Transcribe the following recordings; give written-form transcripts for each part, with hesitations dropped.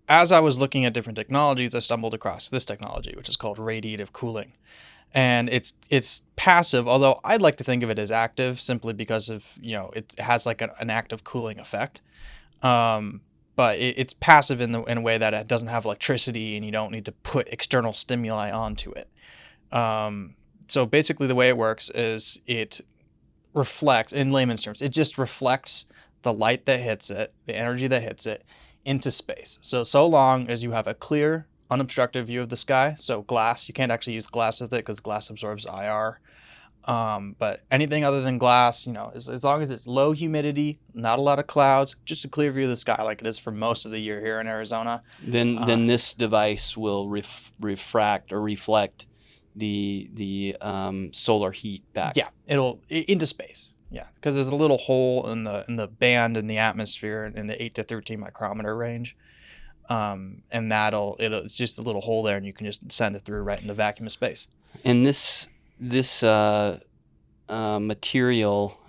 as I was looking at different technologies, I stumbled across this technology, which is called radiative cooling. And it's passive, although I'd like to think of it as active simply because of, it has like an active cooling effect. But it's passive in a way that it doesn't have electricity and you don't need to put external stimuli onto it. So basically the way it works is it reflects, in layman's terms, it just reflects the light that hits it, the energy that hits it, into space. So long as you have a clear, unobstructed view of the sky, so glass, you can't actually use glass with it because glass absorbs IR. But anything other than glass, as long as it's low humidity, not a lot of clouds, just a clear view of the sky like it is for most of the year here in Arizona. Then this device will refract or reflect the solar heat back. Yeah, it'll into space. Yeah, because there's a little hole in the band in the atmosphere in the 8 to 13 micrometer range. And it's just a little hole there, and you can just send it through right into vacuum of space. And this material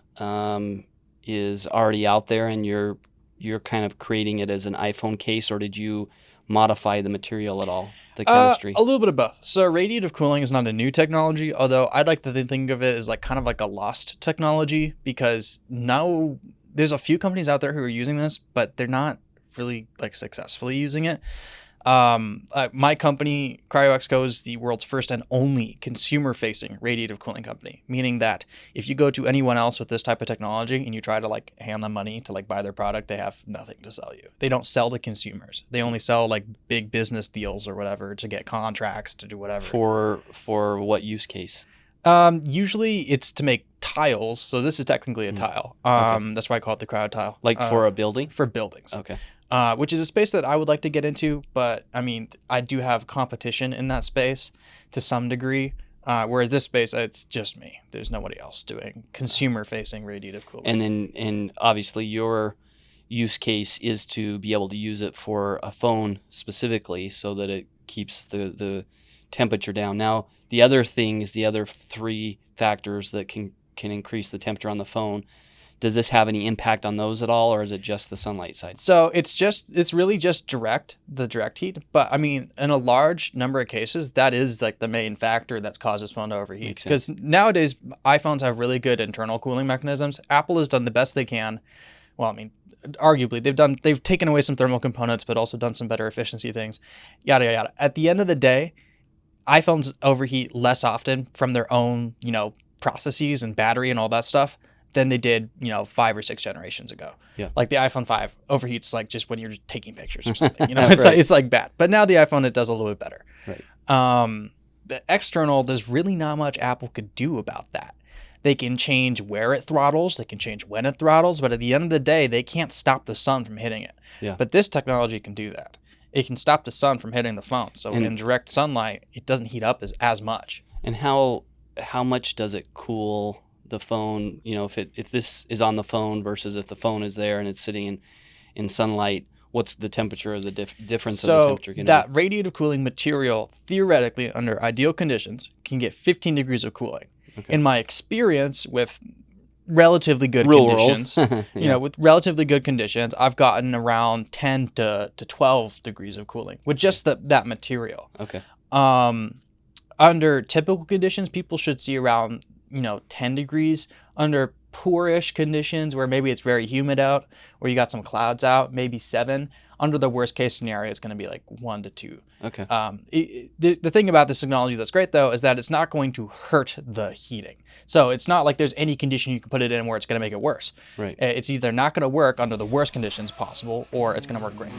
is already out there, and you're kind of creating it as an iPhone case, or did you modify the material at all, the chemistry? A little bit of both. So radiative cooling is not a new technology, although I'd like to think of it as kind of like a lost technology, because now there's a few companies out there who are using this, but they're not really successfully using it. My company, Cryo-X, is the world's first and only consumer-facing radiative cooling company, meaning that if you go to anyone else with this type of technology and you try to hand them money to buy their product, they have nothing to sell you. They don't sell to consumers. They only sell big business deals or whatever to get contracts to do whatever. For what use case? Usually it's to make tiles. So this is technically a tile. Okay. That's why I call it the cryo tile. For a building? For buildings. Okay. Which is a space that I would like to get into, but I mean, I do have competition in that space to some degree. Whereas this space, it's just me. There's nobody else doing consumer-facing radiative cooling. And obviously your use case is to be able to use it for a phone specifically, so that it keeps the temperature down. Now, the other thing is the other 3 factors that can increase the temperature on the phone. Does this have any impact on those at all, or is it just the sunlight side? So it's really just the direct heat. But I mean, in a large number of cases, that is the main factor that causes phone to overheat. Because nowadays, iPhones have really good internal cooling mechanisms. Apple has done the best they can. Well, I mean, arguably they've taken away some thermal components, but also done some better efficiency things, yada, yada, yada. At the end of the day, iPhones overheat less often from their own, processes and battery and all that stuff than they did, 5 or 6 generations ago. Yeah. Like the iPhone 5 overheats just when you're just taking pictures or something. Right. It's bad. But now the iPhone, it does a little bit better. Right. The external, there's really not much Apple could do about that. They can change where it throttles, they can change when it throttles, but at the end of the day, they can't stop the sun from hitting it. Yeah. But this technology can do that. It can stop the sun from hitting the phone. So in direct sunlight, it doesn't heat up as much. And how much does it cool the phone? If this is on the phone versus if the phone is there and it's sitting in sunlight, what's the temperature of the difference of the temperature? So that radiative cooling material, theoretically, under ideal conditions, can get 15 degrees of cooling. Okay. In my experience with relatively good conditions, yeah. With relatively good conditions, I've gotten around 10 to 12 degrees of cooling with just that material. Okay. Under typical conditions, people should see around 10 degrees. Under poorish conditions, where maybe it's very humid out, or you got some clouds out, maybe 7. Under the worst case scenario, it's going to be 1 to 2. Okay. The thing about this technology that's great, though, is that it's not going to hurt the heating. So it's not like there's any condition you can put it in where it's going to make it worse. Right. It's either not going to work under the worst conditions possible, or it's going to work great.